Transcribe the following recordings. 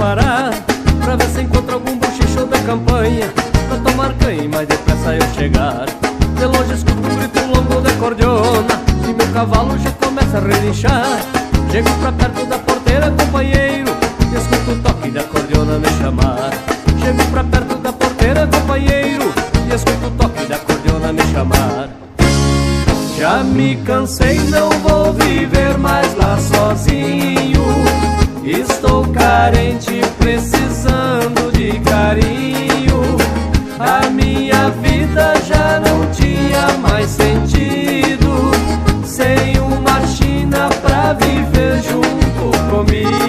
parar, pra ver se encontro algum bochicho da campanha, pra tomar canha e mais depressa eu chegar. De longe escuto um grito longo de cordiona e meu cavalo já começa a relinchar. Chego pra perto da porteira, companheiro, e escuto o toque da cordiona me chamar. Chego pra perto da porteira, companheiro, e escuto o toque da cordiona me chamar. Já me cansei, não vou viver mais lá sozinho. Estou carente, precisando de carinho. A minha vida já não tinha mais sentido sem uma china pra viver junto comigo.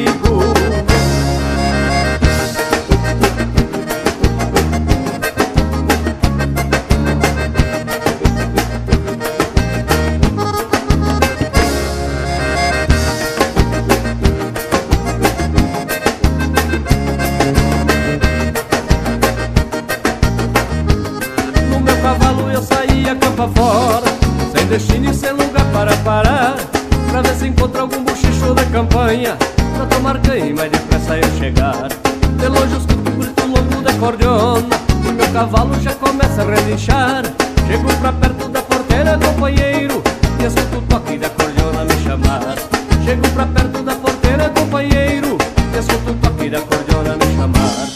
Campa fora, sem destino e sem lugar para parar, pra ver se encontro algum bochicho da campanha, pra tomar canha e mais depressa eu chegar. De longe escuto um grito longo da cordiona e meu cavalo já começa a relinchar. Chego pra perto da porteira, companheiro, e escuto o toque da cordiona me chamar. Chego pra perto da porteira, companheiro, e escuto o toque da cordiona me chamar.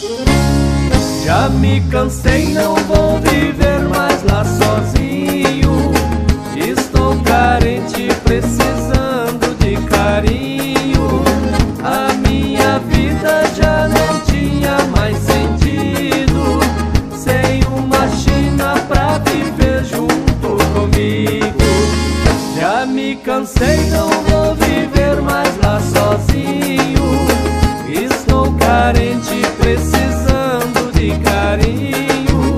Já me cansei, não vou viver mais lá sozinho. Estou carente, precisando de carinho. A minha vida já não tinha mais sentido sem uma china pra viver junto comigo. Já me cansei, não vou viver mais lá sozinho. Estou carente, precisando de carinho.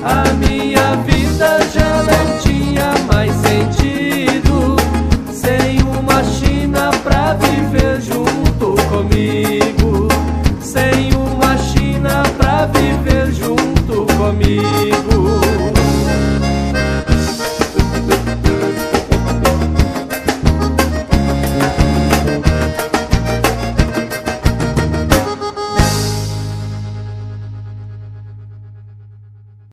A minha vida já não tinha mais sentido sem uma china pra viver junto comigo. Sem uma china pra viver junto